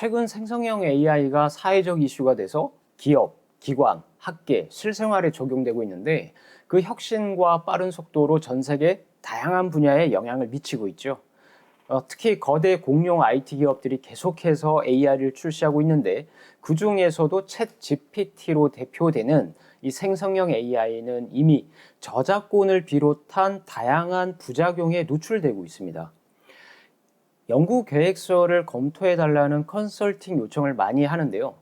최근 생성형 AI가 사회적 이슈가 돼서 기업, 기관, 학계, 실생활에 적용되고 있는데 그 혁신과 빠른 속도로 전 세계 다양한 분야에 영향을 미치고 있죠. 특히 거대 공룡 IT 기업들이 계속해서 AI를 출시하고 있는데 그 중에서도 챗 GPT로 대표되는 이 생성형 AI는 이미 저작권을 비롯한 다양한 부작용에 노출되고 있습니다. 연구 계획서를 검토해달라는 컨설팅 요청을 많이 하는데요.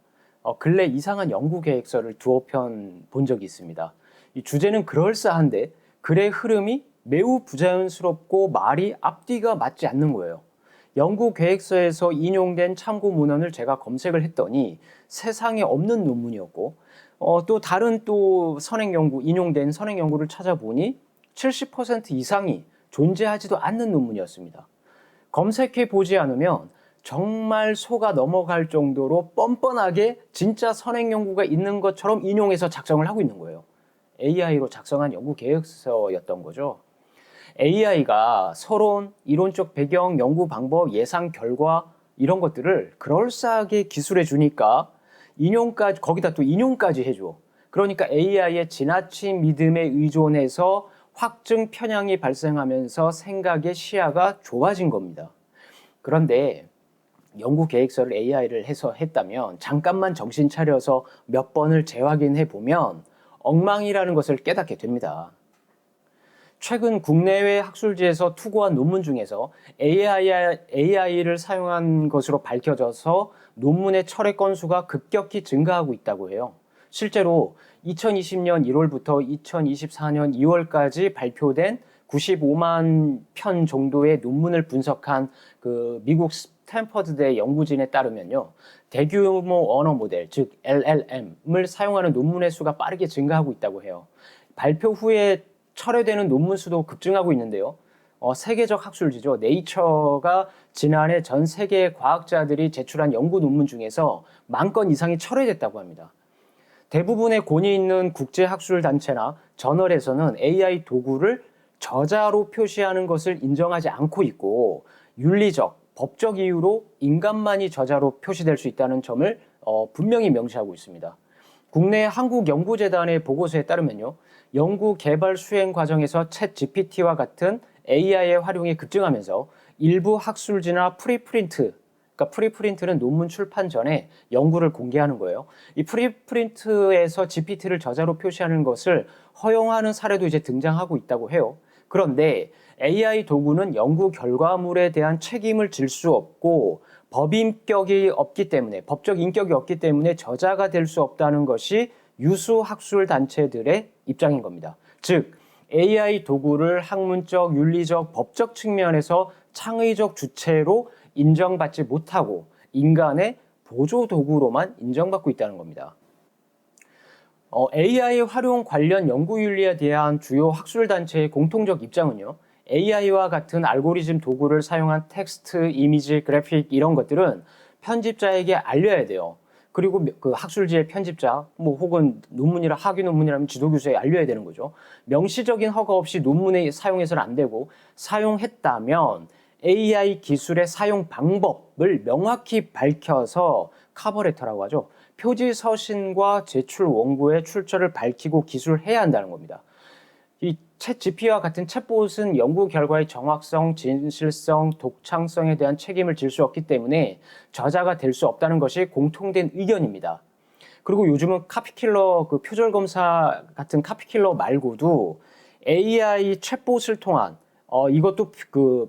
근래 이상한 연구 계획서를 두어 편 본 적이 있습니다. 이 주제는 그럴싸한데 글의 흐름이 매우 부자연스럽고 말이 앞뒤가 맞지 않는 거예요. 연구 계획서에서 인용된 참고 문헌을 제가 검색을 했더니 세상에 없는 논문이었고 또 다른 선행 연구, 인용된 선행 연구를 찾아보니 70% 이상이 존재하지도 않는 논문이었습니다. 검색해 보지 않으면 정말 속아 넘어갈 정도로 뻔뻔하게 진짜 선행 연구가 있는 것처럼 인용해서 작성을 하고 있는 거예요. AI로 작성한 연구 계획서였던 거죠. AI가 서론, 이론적 배경, 연구 방법, 예상 결과 이런 것들을 그럴싸하게 기술해 주니까 인용까지, 거기다 또 인용까지 해줘. 그러니까 AI의 지나친 믿음에 의존해서 확증 편향이 발생하면서 생각의 시야가 좁아진 겁니다. 그런데 연구 계획서를 AI를 해서 했다면 잠깐만 정신 차려서 몇 번을 재확인해 보면 엉망이라는 것을 깨닫게 됩니다. 최근 국내외 학술지에서 투고한 논문 중에서 AI를 사용한 것으로 밝혀져서 논문의 철회 건수가 급격히 증가하고 있다고 해요. 실제로 2020년 1월부터 2024년 2월까지 발표된 95만 편 정도의 논문을 분석한 그 미국 스탠퍼드대 연구진에 따르면요. 대규모 언어 모델, 즉 LLM을 사용하는 논문의 수가 빠르게 증가하고 있다고 해요. 발표 후에 철회되는 논문 수도 급증하고 있는데요. 세계적 학술지죠. 네이처가 지난해 전 세계 과학자들이 제출한 연구 논문 중에서 10,000건 이상이 철회됐다고 합니다. 대부분의 권위 있는 국제학술단체나 저널에서는 AI 도구를 저자로 표시하는 것을 인정하지 않고 있고 윤리적, 법적 이유로 인간만이 저자로 표시될 수 있다는 점을 분명히 명시하고 있습니다. 국내 한국연구재단의 보고서에 따르면요. 연구 개발 수행 과정에서 챗 GPT와 같은 AI의 활용이 급증하면서 일부 학술지나 프리프린트, 그러니까 프리프린트는 논문 출판 전에 연구를 공개하는 거예요. 이 프리프린트에서 GPT를 저자로 표시하는 것을 허용하는 사례도 이제 등장하고 있다고 해요. 그런데 AI 도구는 연구 결과물에 대한 책임을 질 수 없고 법적 인격이 없기 때문에 저자가 될 수 없다는 것이 유수 학술 단체들의 입장인 겁니다. 즉, AI 도구를 학문적, 윤리적, 법적 측면에서 창의적 주체로 인정받지 못하고 인간의 보조 도구로만 인정받고 있다는 겁니다. AI 활용 관련 연구 윤리에 대한 주요 학술 단체의 공통적 입장은요. AI와 같은 알고리즘 도구를 사용한 텍스트, 이미지, 그래픽 이런 것들은 편집자에게 알려야 돼요. 그리고 그 학술지의 편집자, 혹은 학위 논문이라면 지도교수에 알려야 되는 거죠. 명시적인 허가 없이 논문에 사용해서는 안 되고 사용했다면 AI 기술의 사용 방법을 명확히 밝혀서 카버레터라고 하죠. 표지 서신과 제출 원고의 출처를 밝히고 기술해야 한다는 겁니다. 이 챗 GPT와 같은 챗봇은 연구 결과의 정확성, 진실성, 독창성에 대한 책임을 질 수 없기 때문에 저자가 될 수 없다는 것이 공통된 의견입니다. 그리고 요즘은 카피킬러, 표절 검사 같은 카피킬러 말고도 AI 챗봇을 통한 이것도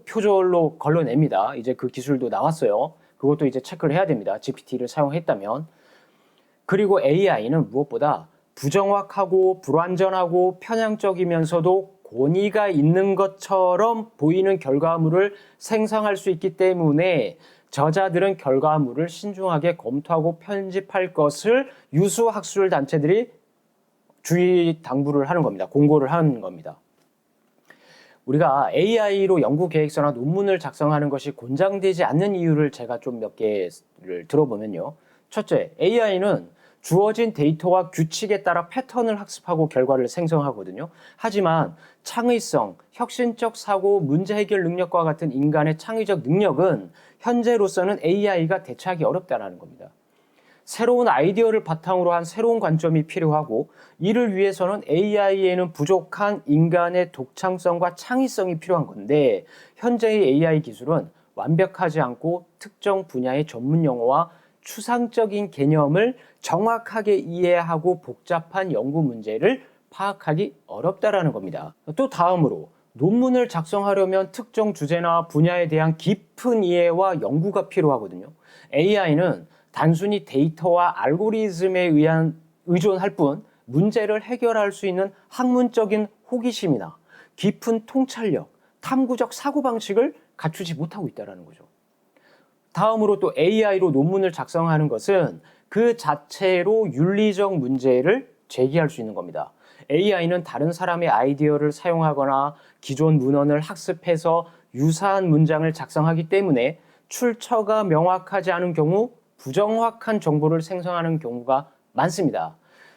표절로 걸러냅니다. 이제 그 기술도 나왔어요. 그것도 이제 체크를 해야 됩니다. GPT를 사용했다면. 그리고 AI는 무엇보다 부정확하고 불완전하고 편향적이면서도 권위가 있는 것처럼 보이는 결과물을 생성할 수 있기 때문에 저자들은 결과물을 신중하게 검토하고 편집할 것을 유수 학술 단체들이 주의 당부를 하는 겁니다. 공고를 하는 겁니다. 우리가 AI로 연구 계획서나 논문을 작성하는 것이 권장되지 않는 이유를 제가 좀 몇 개를 들어보면요. 첫째, AI는 주어진 데이터와 규칙에 따라 패턴을 학습하고 결과를 생성하거든요. 하지만 창의성, 혁신적 사고, 문제 해결 능력과 같은 인간의 창의적 능력은 현재로서는 AI가 대체하기 어렵다는 겁니다. 새로운 아이디어를 바탕으로 한 새로운 관점이 필요하고, 이를 위해서는 AI에는 부족한 인간의 독창성과 창의성이 필요한 건데, 현재의 AI 기술은 완벽하지 않고 특정 분야의 전문 용어와 추상적인 개념을 정확하게 이해하고 복잡한 연구 문제를 파악하기 어렵다라는 겁니다. 또 다음으로, 논문을 작성하려면 특정 주제나 분야에 대한 깊은 이해와 연구가 필요하거든요. AI는 단순히 데이터와 알고리즘에 의존할 뿐 문제를 해결할 수 있는 학문적인 호기심이나 깊은 통찰력, 탐구적 사고방식을 갖추지 못하고 있다는 거죠. 다음으로 또 AI로 논문을 작성하는 것은 그 자체로 윤리적 문제를 제기할 수 있는 겁니다. AI는 다른 사람의 아이디어를 사용하거나 기존 문헌을 학습해서 유사한 문장을 작성하기 때문에 출처가 명확하지 않은 경우 부정확한 정보를 생성하는 경우가 많습니다.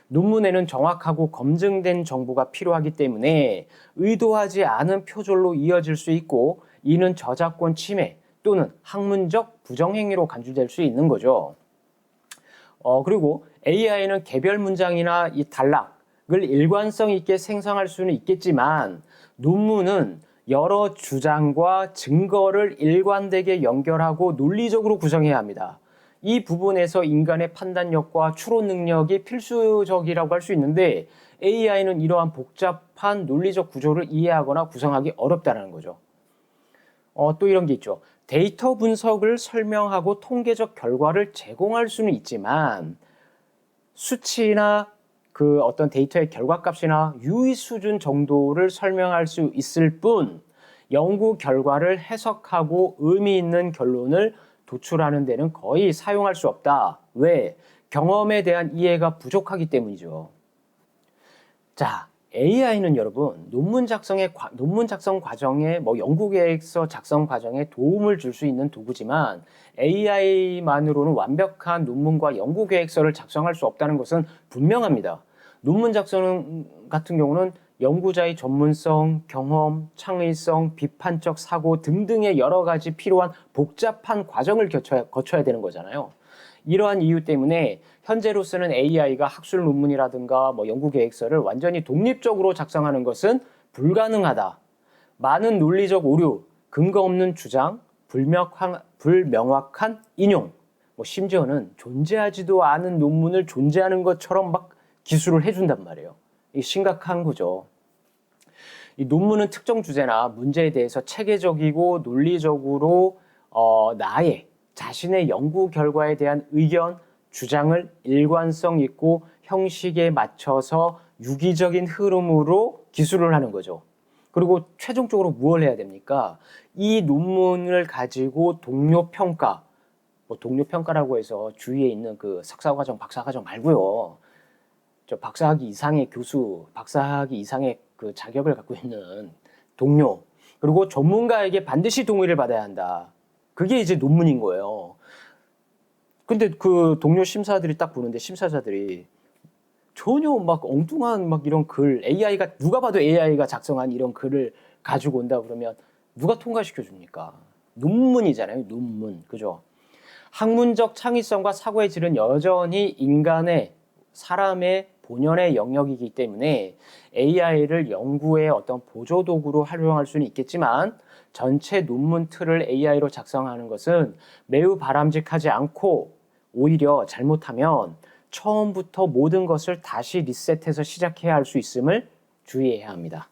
논문에는 정확하고 검증된 정보가 필요하기 때문에 의도하지 않은 표절로 이어질 수 있고, 이는 저작권 침해 또는 학문적 부정행위로 간주될 수 있는 거죠. 그리고 AI는 개별 문장이나 이 단락을 일관성 있게 생성할 수는 있겠지만, 논문은 여러 주장과 증거를 일관되게 연결하고 논리적으로 구성해야 합니다. 이 부분에서 인간의 판단력과 추론 능력이 필수적이라고 할 수 있는데, AI는 이러한 복잡한 논리적 구조를 이해하거나 구성하기 어렵다는 거죠. 또 이런 게 있죠. 데이터 분석을 설명하고 통계적 결과를 제공할 수는 있지만, 수치나 그 어떤 데이터의 결과값이나 유의 수준 정도를 설명할 수 있을 뿐, 연구 결과를 해석하고 의미 있는 결론을 도출하는 데는 거의 사용할 수 없다. 왜? 경험에 대한 이해가 부족하기 때문이죠. 자, AI는 여러분, 논문 작성 과정에, 연구계획서 작성 과정에 도움을 줄 수 있는 도구지만, AI만으로는 완벽한 논문과 연구계획서를 작성할 수 없다는 것은 분명합니다. 논문 작성 같은 경우는 연구자의 전문성, 경험, 창의성, 비판적 사고 등등의 여러 가지 필요한 복잡한 과정을 거쳐야 되는 거잖아요. 이러한 이유 때문에 현재로서는 AI가 학술 논문이라든가 연구계획서를 완전히 독립적으로 작성하는 것은 불가능하다. 많은 논리적 오류, 근거 없는 주장, 불명확한 인용, 심지어는 존재하지도 않은 논문을 존재하는 것처럼 막 기술을 해준단 말이에요. 이게 심각한 거죠. 이 논문은 특정 주제나 문제에 대해서 체계적이고 논리적으로 자신의 연구 결과에 대한 의견, 주장을 일관성 있고 형식에 맞춰서 유기적인 흐름으로 기술을 하는 거죠. 그리고 최종적으로 무엇을 해야 됩니까? 이 논문을 가지고 동료 평가, 동료 평가라고 해서 주위에 있는 그 석사과정, 박사과정 말고요. 저 박사학위 이상의 교수, 박사학위 이상의 그 자격을 갖고 있는 동료, 그리고 전문가에게 반드시 동의를 받아야 한다. 그게 이제 논문인 거예요. 근데 그 동료 심사들이 딱 보는데, 심사자들이 전혀 막 엉뚱한 이런 글, 누가 봐도 AI가 작성한 이런 글을 가지고 온다 그러면 누가 통과시켜 줍니까? 논문이잖아요, 논문. 그죠? 학문적 창의성과 사고의 질은 여전히 사람의 본연의 영역이기 때문에 AI를 연구의 어떤 보조도구로 활용할 수는 있겠지만, 전체 논문 틀을 AI로 작성하는 것은 매우 바람직하지 않고, 오히려 잘못하면 처음부터 모든 것을 다시 리셋해서 시작해야 할 수 있음을 주의해야 합니다.